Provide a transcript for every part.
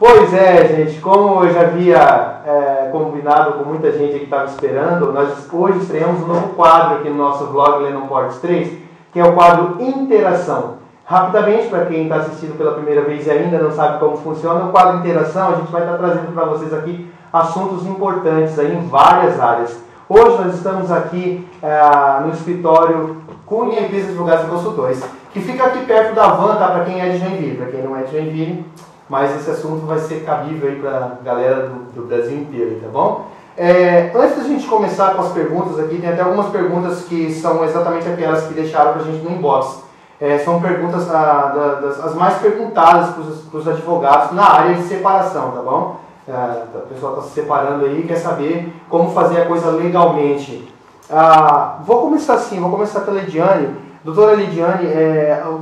Pois é, gente, como eu já havia combinado com muita gente que estava esperando, nós hoje estreamos um novo quadro aqui no nosso vlog Lennon Portes 3, que é o quadro Interação. Rapidamente, para quem está assistindo pela primeira vez e ainda não sabe como funciona, o quadro Interação, a gente vai estar trazendo para vocês aqui assuntos importantes aí em várias áreas. Hoje nós estamos aqui no escritório Cunha Empresas, Advogados e Consultores, que fica aqui perto da van, tá? Para quem é de Joinville, para quem não é de Joinville, mas esse assunto vai ser cabível aí para a galera do Brasil inteiro, tá bom? Antes da gente começar com as perguntas aqui, tem até algumas perguntas que são exatamente aquelas que deixaram para a gente no inbox. São perguntas as mais perguntadas para os advogados na área de separação, tá bom? O pessoal está se separando aí e quer saber como fazer a coisa legalmente. Vou começar pela Lidiane. Doutora Lidiane,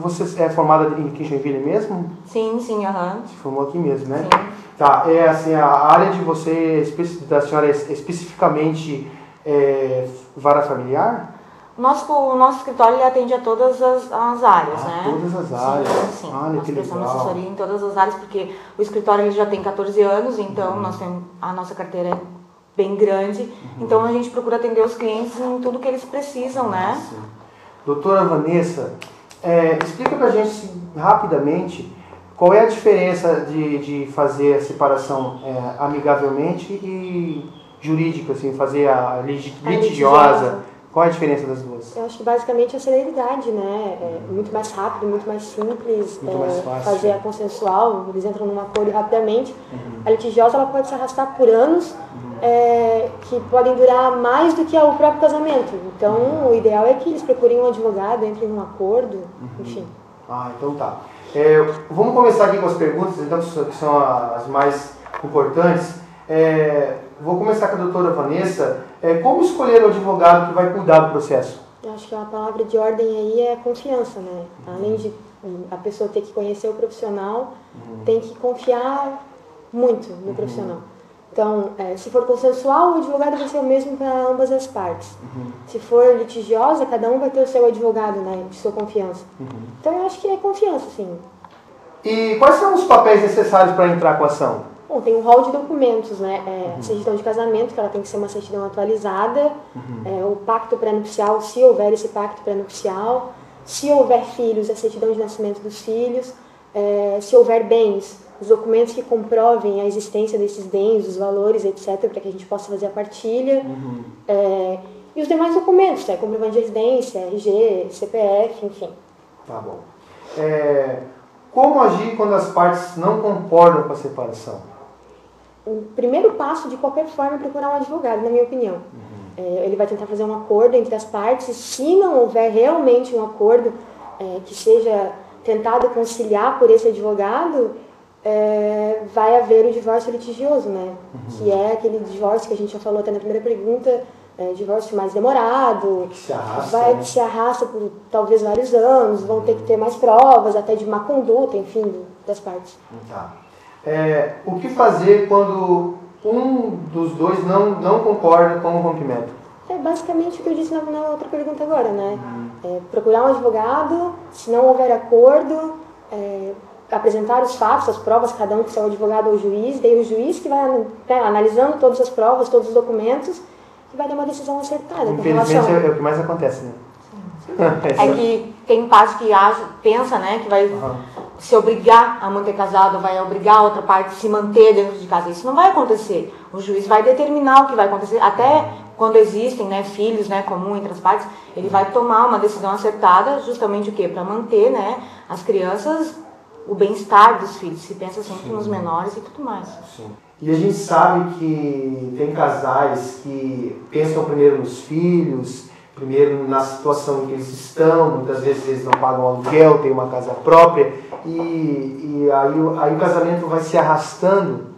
você é formada em Joinville mesmo? Sim, aham. Se formou aqui mesmo, né? Sim. Tá, assim, a área de você, da senhora, é especificamente vara familiar? O nosso escritório ele atende a todas as áreas, né? Todas as áreas. Sim. Olha, Nós que prestamos legal. assessoria em todas as áreas, porque o escritório ele já tem 14 anos, então nós temos, a nossa carteira é bem grande, então a gente procura atender os clientes em tudo que eles precisam, né? Sim. Doutora Vanessa, explica pra gente rapidamente qual é a diferença de fazer a separação amigavelmente e jurídica, assim, fazer a litigiosa. Qual é a diferença das duas? Eu acho que basicamente a celeridade, né? É muito mais rápido, muito mais simples, muito mais fácil. Fazer a consensual, eles entram num acordo rapidamente. A litigiosa ela pode se arrastar por anos, que podem durar mais do que o próprio casamento. Então, o ideal é que eles procurem um advogado, entrem num acordo, enfim. Então tá. Vamos começar aqui com as perguntas, então, que são as mais importantes. Vou começar com a doutora Vanessa. Como escolher o advogado que vai cuidar do processo? Eu acho que a palavra de ordem aí é confiança, né? Além de a pessoa ter que conhecer o profissional, tem que confiar muito no profissional. Então, se for consensual, o advogado vai ser o mesmo para ambas as partes. Se for litigiosa, cada um vai ter o seu advogado, né, de sua confiança. Então, eu acho que é confiança, sim. E quais são os papéis necessários para entrar com a ação? Bom, tem um rol de documentos, né? Certidão de casamento, que ela tem que ser uma certidão atualizada. O pacto pré-nupcial, se houver esse pacto pré-nupcial. Se houver filhos, a certidão de nascimento dos filhos. Se houver bens, os documentos que comprovem a existência desses bens, os valores, etc., para que a gente possa fazer a partilha. E os demais documentos, comprovante de residência, RG, CPF, enfim. Tá bom. Como agir quando as partes não concordam com a separação? O primeiro passo, de qualquer forma, é procurar um advogado, na minha opinião. Ele vai tentar fazer um acordo entre as partes, e se não houver realmente um acordo que seja tentado conciliar por esse advogado, vai haver o divórcio litigioso, né? Que é aquele divórcio que a gente já falou até na primeira pergunta, divórcio mais demorado, que se arrasta por talvez vários anos, vão ter que ter mais provas, até de má conduta, enfim, das partes. Tá. O que fazer quando um dos dois não concorda com o rompimento? Basicamente o que eu disse na outra pergunta agora, né? Procurar um advogado, se não houver acordo, apresentar os fatos, as provas, cada um que seu advogado ou juiz, daí o juiz que vai analisando todas as provas, todos os documentos, e vai dar uma decisão acertada. Infelizmente é o que mais acontece, né? É que tem parte que pensa, né, que vai se obrigar a manter casado, vai obrigar a outra parte a se manter dentro de casa. Isso não vai acontecer. O juiz vai determinar o que vai acontecer. Até quando existem, né, filhos, né, comum entre as partes, ele vai tomar uma decisão acertada, justamente o quê? Para manter, né, as crianças, o bem-estar dos filhos. Se pensa sempre nos menores e tudo mais. Sim. E a gente sabe que tem casais que pensam primeiro nos filhos, primeiro na situação em que eles estão, muitas vezes eles não pagam aluguel, têm uma casa própria, e aí o casamento vai se arrastando.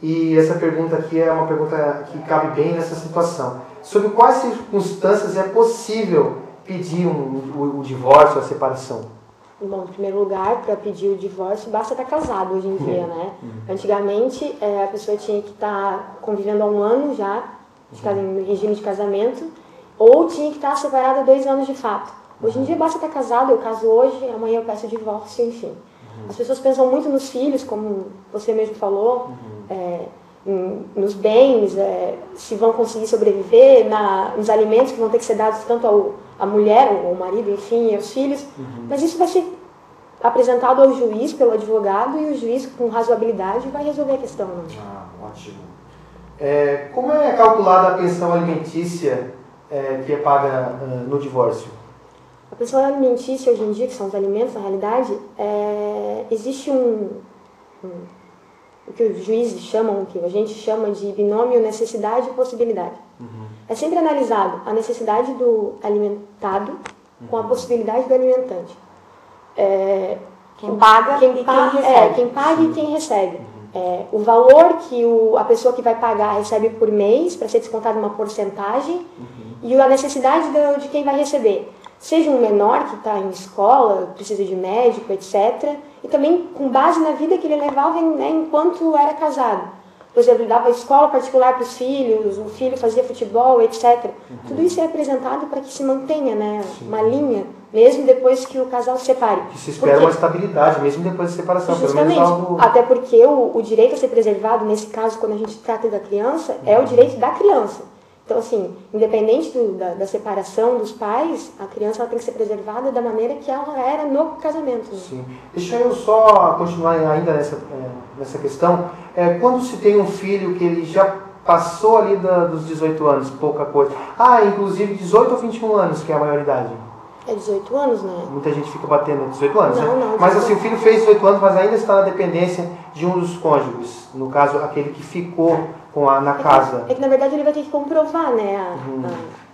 E essa pergunta aqui é uma pergunta que cabe bem nessa situação. Sobre quais circunstâncias é possível pedir o divórcio, a separação? Bom, em primeiro lugar, para pedir o divórcio, basta estar casado hoje em dia, né? Antigamente, a pessoa tinha que estar convivendo há um ano já, em regime de casamento, ou tinha que estar separada há 2 anos de fato. Hoje em dia, basta estar casado, eu caso hoje, amanhã eu peço o divórcio, enfim. As pessoas pensam muito nos filhos, como você mesmo falou, nos bens, se vão conseguir sobreviver, nos alimentos que vão ter que ser dados tanto à mulher, ou ao marido, enfim, aos filhos. Mas isso vai ser apresentado ao juiz, pelo advogado, e o juiz, com razoabilidade, vai resolver a questão. Né? Ótimo. Como é calculada a pensão alimentícia que é paga no divórcio? A pensão alimentícia, hoje em dia, que são os alimentos, na realidade, existe o que os juízes chamam, o que a gente chama de binômio necessidade e possibilidade. É sempre analisado a necessidade do alimentado com a possibilidade do alimentante. Quem paga e quem recebe. Quem paga e quem recebe. O valor que a pessoa que vai pagar recebe por mês, para ser descontado uma porcentagem, e a necessidade de quem vai receber. Seja um menor que está em escola, precisa de médico, etc. E também com base na vida que ele levava enquanto era casado. Por exemplo, ele dava escola particular para os filhos, o filho fazia futebol, etc. Tudo isso é apresentado para que se mantenha, né, uma linha, mesmo depois que o casal se separe. Que se espera uma estabilidade, mesmo depois da separação. Justamente, pelo menos algo... até porque o direito a ser preservado, nesse caso, quando a gente trata da criança, é o direito da criança. Então, assim, independente da separação dos pais, a criança ela tem que ser preservada da maneira que ela era no casamento. Né? Sim. Deixa eu só continuar ainda nessa questão. Quando se tem um filho que ele já passou ali dos 18 anos, pouca coisa. inclusive 18 ou 21 anos, que é a maioridade. É 18 anos, né? Muita gente fica batendo 18 anos, não, né? Não, mas assim, o filho fez 18 anos, mas ainda está na dependência de um dos cônjuges. No caso, aquele que ficou na casa. É que na verdade ele vai ter que comprovar, né,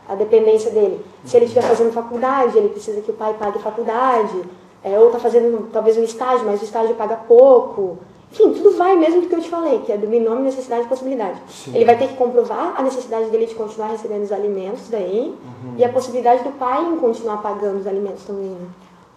a dependência dele. Se ele estiver fazendo faculdade, ele precisa que o pai pague a faculdade. Ou está fazendo talvez um estágio, mas o estágio paga pouco. Enfim, tudo vai mesmo do que eu te falei, que é do binômio necessidade e possibilidade. Sim. Ele vai ter que comprovar a necessidade dele de continuar recebendo os alimentos daí, e a possibilidade do pai em continuar pagando os alimentos também, né?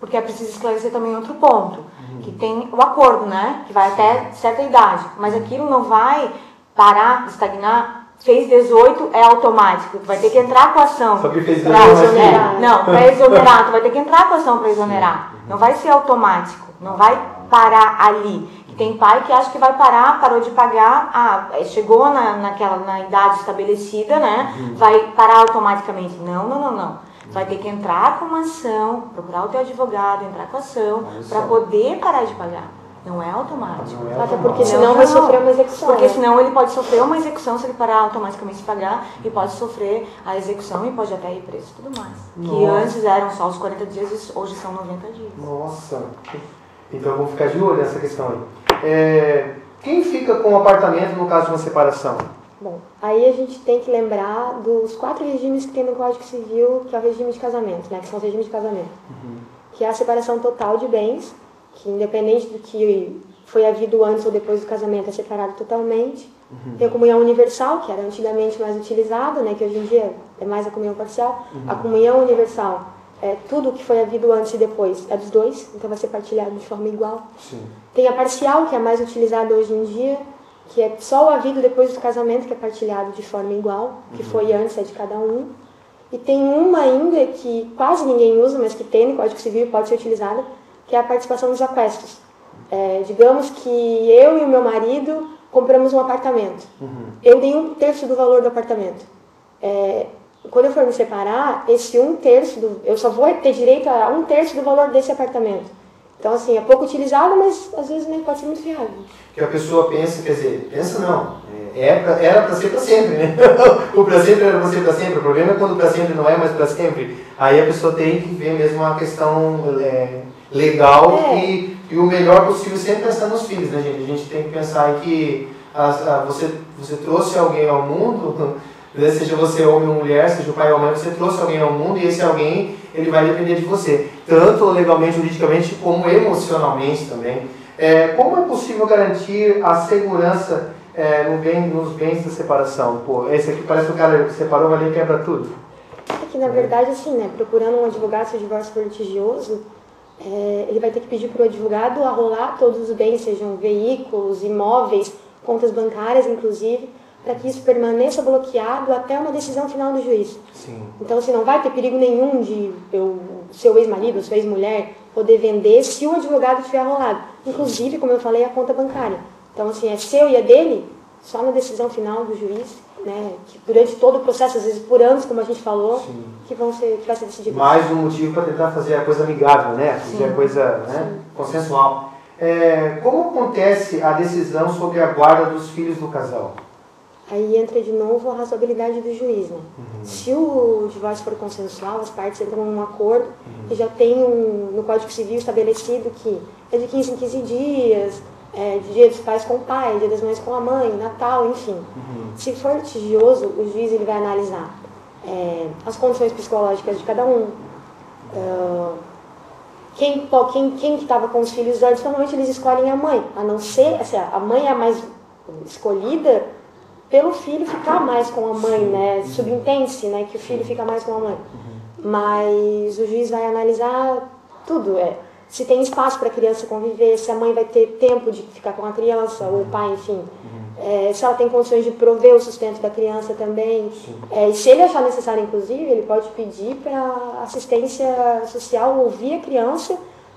Porque é preciso esclarecer também outro ponto, que tem o acordo, né? Que vai até certa idade, mas aquilo não vai parar, estagnar. Fez 18, é automático. Tu vai ter que entrar com a ação. Só que fez para exonerar. Não, para exonerar. Tu vai ter que entrar com a ação para exonerar. Não vai ser automático. Não vai parar ali. Que tem pai que acha que vai parar, parou de pagar, chegou na idade estabelecida, né? Vai parar automaticamente. Não. Vai ter que entrar com uma ação, procurar o teu advogado, entrar com a ação, para poder parar de pagar. Não é automático. Até porque senão vai sofrer uma execução. Porque senão ele pode sofrer uma execução se ele parar automaticamente de pagar, e pode sofrer a execução e pode até ir preso e tudo mais. Nossa. Que antes eram só os 40 dias e hoje são 90 dias. Nossa. Então vamos ficar de olho nessa questão aí. Quem fica com o apartamento no caso de uma separação? Bom, aí a gente tem que lembrar dos 4 regimes que tem no Código Civil, que é o regime de casamento, né? Que são os regimes de casamento. Que é a separação total de bens, que independente do que foi havido antes ou depois do casamento, é separado totalmente. Tem a comunhão universal, que era antigamente mais utilizada, né, que hoje em dia é mais a comunhão parcial. A comunhão universal é tudo que foi havido antes e depois, é dos dois, então vai ser partilhado de forma igual. Sim. Tem a parcial, que é a mais utilizada hoje em dia, que é só o havido depois do casamento, que é partilhado de forma igual, que foi antes, é de cada um. E tem uma ainda que quase ninguém usa, mas que tem no Código Civil e pode ser utilizada, que é a participação dos aquestos. Digamos que eu e o meu marido compramos um apartamento. Eu dei 1/3 do valor do apartamento. Quando eu for me separar, esse 1/3, eu só vou ter direito a 1/3 do valor desse apartamento. Então, assim, é pouco utilizado, mas às vezes nem pode ser muito viável. Que a pessoa pensa, quer dizer, pensa não, era para ser para sempre, né? O para sempre era para ser para sempre. O problema é quando o para sempre não é mais para sempre. Aí a pessoa tem que ver mesmo uma questão legal e o melhor possível sempre pensar nos filhos, né, gente? A gente tem que pensar em que você trouxe alguém ao mundo, né? Seja você homem ou mulher, seja o pai ou a mãe, você trouxe alguém ao mundo e esse alguém ele vai depender de você, tanto legalmente, juridicamente, como emocionalmente também. Como é possível garantir a segurança nos bens da separação? Pô, esse aqui parece que o cara separou, vai ali e quebra tudo. É que, na verdade, assim, né, procurando um advogado se o divórcio for litigioso, ele vai ter que pedir para o advogado arrolar todos os bens, sejam veículos, imóveis, contas bancárias, inclusive, para que isso permaneça bloqueado até uma decisão final do juiz. Sim. Então, assim, não vai ter perigo nenhum de seu ex-marido, sua ex-mulher poder vender se o advogado tiver rolado. Inclusive, como eu falei, a conta bancária. Então, assim, é seu e é dele, só na decisão final do juiz, né, que durante todo o processo, às vezes por anos, como a gente falou, que vai ser decidido. Mais um motivo para tentar fazer a coisa amigável, né? Fazer a coisa, né, consensual. Como acontece a decisão sobre a guarda dos filhos do casal? Aí entra de novo a razoabilidade do juiz, né? Se o divórcio for consensual, as partes entram num acordo e já tem no Código Civil estabelecido que é de 15 em 15 dias, de dia dos pais com o pai, dia das mães com a mãe, Natal, enfim. Se for litigioso, o juiz ele vai analisar as condições psicológicas de cada um, quem que estava com os filhos antes. Normalmente eles escolhem a mãe, a não ser, assim, a mãe é a mais escolhida pelo filho ficar mais com a mãe, né? Subentende-se, né, que o filho fica mais com a mãe. Mas o juiz vai analisar tudo, se tem espaço para a criança conviver, se a mãe vai ter tempo de ficar com a criança, ou o pai, enfim. Se ela tem condições de prover o sustento da criança também. E se ele achar necessário, inclusive, ele pode pedir para assistência social ouvir a criança,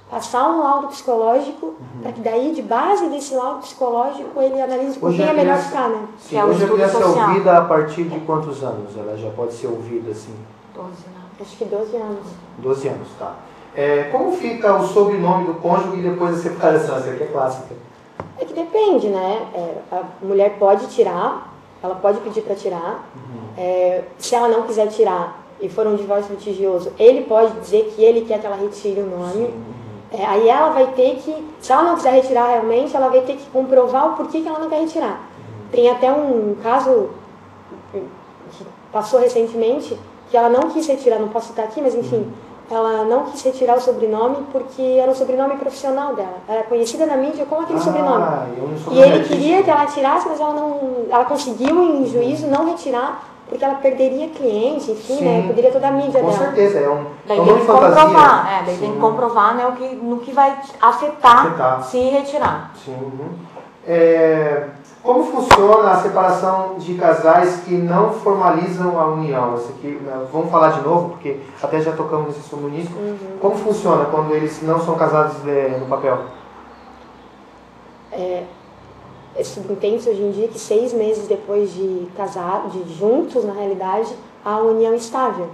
passar um laudo psicológico, para que daí, de base desse laudo psicológico, ele analise por quem é melhor ficar, né? Sim, hoje a criança é ouvida a partir de quantos anos? Ela já pode ser ouvida assim? 12 anos. Acho que 12 anos. 12 anos, tá. Como fica o sobrenome do cônjuge depois da separação? Essa aqui é clássica. É que depende, né? A mulher pode tirar, ela pode pedir para tirar. Se ela não quiser tirar e for um divórcio litigioso, ele pode dizer que ele quer que ela retire o nome. Aí ela vai ter que, se ela não quiser retirar realmente, ela vai ter que comprovar o porquê que ela não quer retirar. Tem até um caso que passou recentemente, que ela não quis retirar, não posso citar aqui, mas enfim, ela não quis retirar o sobrenome porque era o sobrenome profissional dela. Era conhecida na mídia como aquele sobrenome. E ele queria que ela tirasse, mas ela conseguiu em juízo não retirar, porque ela perderia cliente, enfim, né? Poderia toda a mídia dela. Com certeza, daí tem que comprovar, daí tem que comprovar, né, no que vai afetar se retirar. Como funciona a separação de casais que não formalizam a união? Isso aqui, vamos falar de novo, porque até já tocamos nesse assunto no início. Como funciona quando eles não são casados no papel? Subentende-se hoje em dia que 6 meses depois de casar, de juntos, na realidade, a união estável.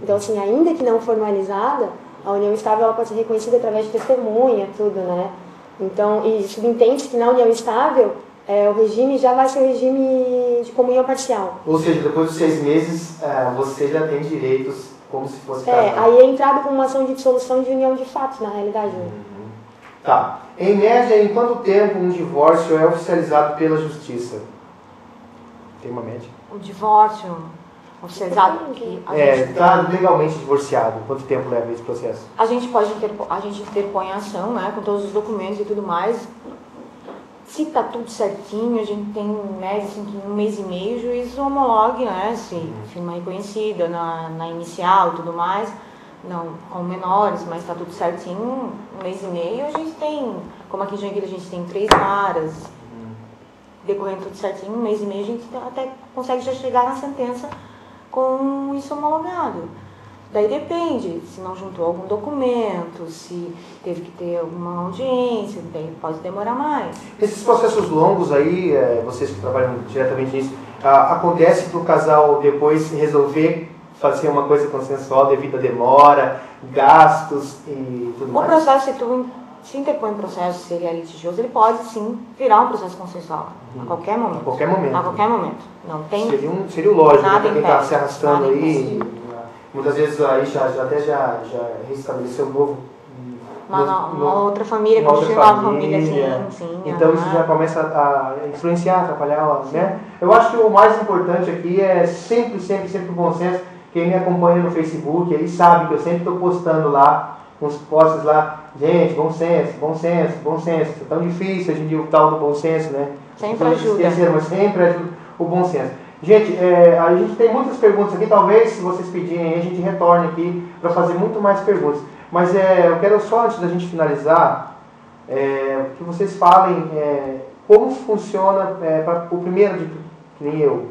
Então, assim, ainda que não formalizada, a união estável ela pode ser reconhecida através de testemunha, tudo, né? Então, e subentende-se que na união estável, o regime já vai ser o regime de comunhão parcial. Ou seja, depois dos 6 meses, você já tem direitos como se fosse casado. Aí é entrado com uma ação de dissolução de união de fato, na realidade. Tá. Em média, em quanto tempo um divórcio é oficializado pela justiça? Tem uma média? O divórcio oficializado que está legalmente divorciado. Quanto tempo leva esse processo? A gente interpõe a ação, né, com todos os documentos e tudo mais. Se está tudo certinho, a gente tem em média assim, que 1 mês e meio o juiz homologue, né, se firma reconhecida na inicial e tudo mais. Não com menores, mas está tudo certinho, 1 mês e meio a gente tem, como aqui em Joinville a gente tem 3 varas, decorrendo tudo certinho, 1 mês e meio a gente até consegue já chegar na sentença com isso homologado. Daí depende, se não juntou algum documento, se teve que ter alguma audiência, daí pode demorar mais. Esses processos longos aí, vocês que trabalham diretamente nisso, acontece para o casal depois resolver fazer uma coisa consensual devido à demora, gastos e tudo mais? O processo, se interpõe um processo, se ele é litigioso, ele pode sim virar um processo consensual, a qualquer momento. A qualquer momento. A qualquer momento. Não tem seria o lógico, né, para quem está se nada arrastando aí. Muitas vezes aí já restabeleceu uma outra família, continuar a família, sim. Então isso já começa a influenciar, atrapalhar, né? Eu acho que o mais importante aqui é sempre o bom senso. Quem me acompanha no Facebook aí sabe que eu sempre estou postando lá, uns posts lá, gente, bom senso, é tão difícil hoje em dia o tal do bom senso, né? Sempre ajuda. Esquecer, mas sempre ajuda o bom senso. Gente, a gente tem muitas perguntas aqui, talvez se vocês pedirem a gente retorne aqui para fazer muito mais perguntas. Mas eu quero só, antes da gente finalizar, que vocês falem como funciona, para o primeiro, que nem eu,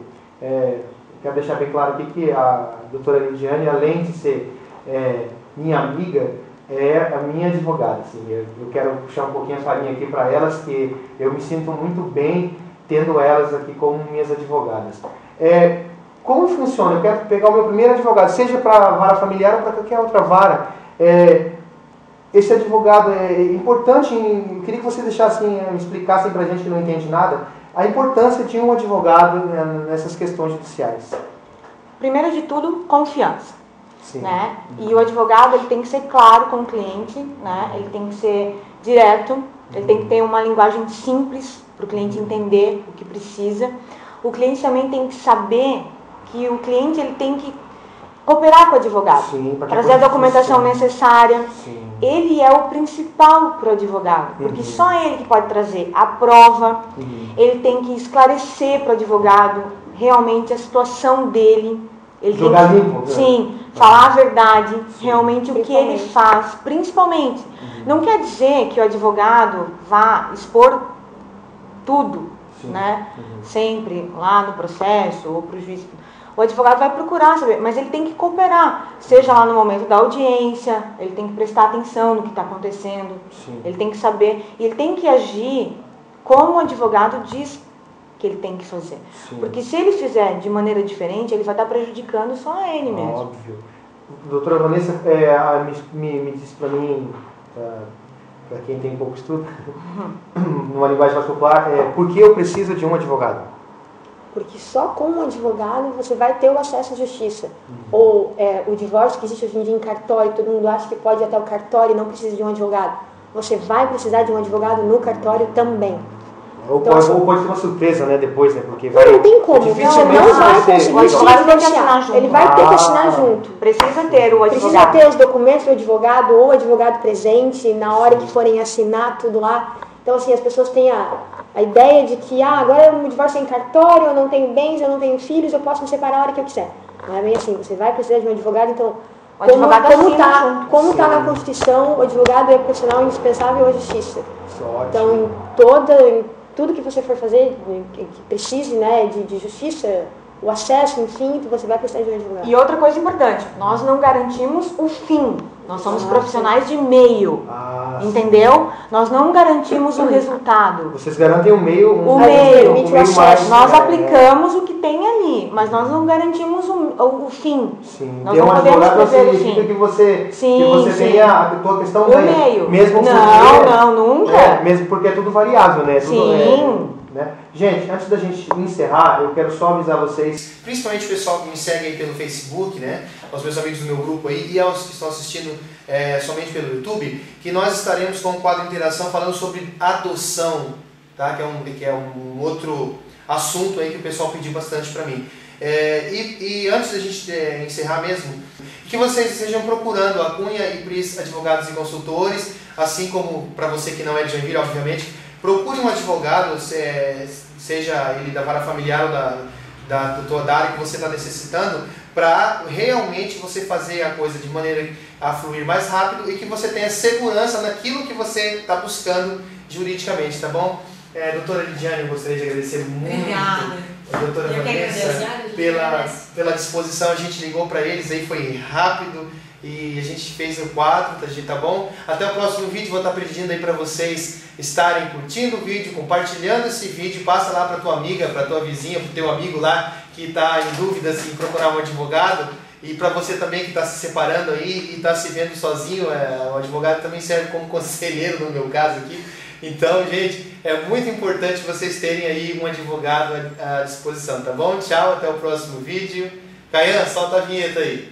quero deixar bem claro aqui que a doutora Lidiane, além de ser minha amiga, é a minha advogada. Assim, eu quero puxar um pouquinho a farinha aqui para elas, que eu me sinto muito bem tendo elas aqui como minhas advogadas. Como funciona? Eu quero pegar o meu primeiro advogado, seja para a vara familiar ou para qualquer outra vara. Esse advogado é importante, eu queria que você explicassem para a gente que não entende nada, a importância de um advogado nessas questões judiciais. Primeiro de tudo, confiança. Sim. Né? E o advogado ele tem que ser claro com o cliente, né? Ele tem que ser direto, ele tem que ter uma linguagem simples para o cliente entender o que precisa. O cliente também tem que saber que o cliente ele tem que cooperar com o advogado, sim, trazer a documentação necessária. Sim. Ele é o principal para o advogado, porque só ele que pode trazer a prova. Ele tem que esclarecer para o advogado realmente a situação dele. Ele jogar tem que, limpo, sim, falar a verdade, realmente o que ele faz, principalmente. Não quer dizer que o advogado vá expor tudo, né? Sempre lá no processo ou para o juiz. O advogado vai procurar saber, mas ele tem que cooperar, seja lá no momento da audiência, ele tem que prestar atenção no que está acontecendo, ele tem que saber, e ele tem que agir como o advogado diz que ele tem que fazer. Porque se ele fizer de maneira diferente, ele vai estar prejudicando só a ele mesmo. Óbvio. Doutora Vanessa, me disse para mim, para quem tem pouco estudo, numa linguagem mais popular, por que eu preciso de um advogado? Porque só com um advogado você vai ter o acesso à justiça. Ou o divórcio que existe hoje em dia em cartório, todo mundo acha que pode ir até o cartório e não precisa de um advogado. Você vai precisar de um advogado no cartório também. Ou então, pode ter uma surpresa, né, depois, né? Porque não tem como. Você não vai conseguir se divorciar. Ele vai ter que assinar junto. Precisa ter o advogado. Precisa ter os documentos do advogado ou o advogado presente na hora que forem assinar tudo lá. Então, assim, as pessoas têm a ideia de que agora o divórcio é em cartório, eu não tenho bens, eu não tenho filhos, eu posso me separar a hora que eu quiser. Não é bem assim. Você vai precisar de um advogado, então, como está na Constituição, o advogado é profissional indispensável à justiça. Então, em tudo que você for fazer, que precise, né, de justiça, o acesso, enfim, você vai precisar de um advogado. E outra coisa importante, nós não garantimos o fim, nós somos profissionais de meio, entendeu? Nós não garantimos o resultado. Vocês garantem o meio, o meio mais, nós aplicamos o que tem ali, mas nós não garantimos o fim. Sim. Nós não podemos prever o fim. Que você tenha a tua questão o meio. Mesmo nunca. Mesmo porque é tudo variável, né? Sim. Né? Gente, antes da gente encerrar, eu quero só avisar vocês, principalmente o pessoal que me segue aí pelo Facebook, né? Os meus amigos do meu grupo aí e aos que estão assistindo somente pelo YouTube, que nós estaremos com um quadro de interação falando sobre adoção, tá? Que é um outro assunto aí que o pessoal pediu bastante para mim. E antes da gente encerrar mesmo, que vocês estejam procurando a Cunha e Pris Advogados e Consultores, assim como para você que não é de Joinville, obviamente, procure um advogado, seja ele da vara familiar ou da área que você está necessitando, para realmente você fazer a coisa de maneira a fluir mais rápido e que você tenha segurança naquilo que você está buscando juridicamente, tá bom? Doutora Lidiane, eu gostaria de agradecer muito. Obrigada. A doutora Vanessa pela disposição. A gente ligou para eles, aí foi rápido e a gente fez o quadro, tá bom? Até o próximo vídeo, vou estar pedindo aí para vocês estarem curtindo o vídeo, compartilhando esse vídeo, passa lá para tua amiga, para tua vizinha, para o teu amigo lá que está em dúvida se procurar um advogado, e para você também que está se separando aí e está se vendo sozinho, o advogado também serve como conselheiro no meu caso aqui. Então, gente, é muito importante vocês terem aí um advogado à disposição, tá bom? Tchau, até o próximo vídeo. Caian, solta a vinheta aí.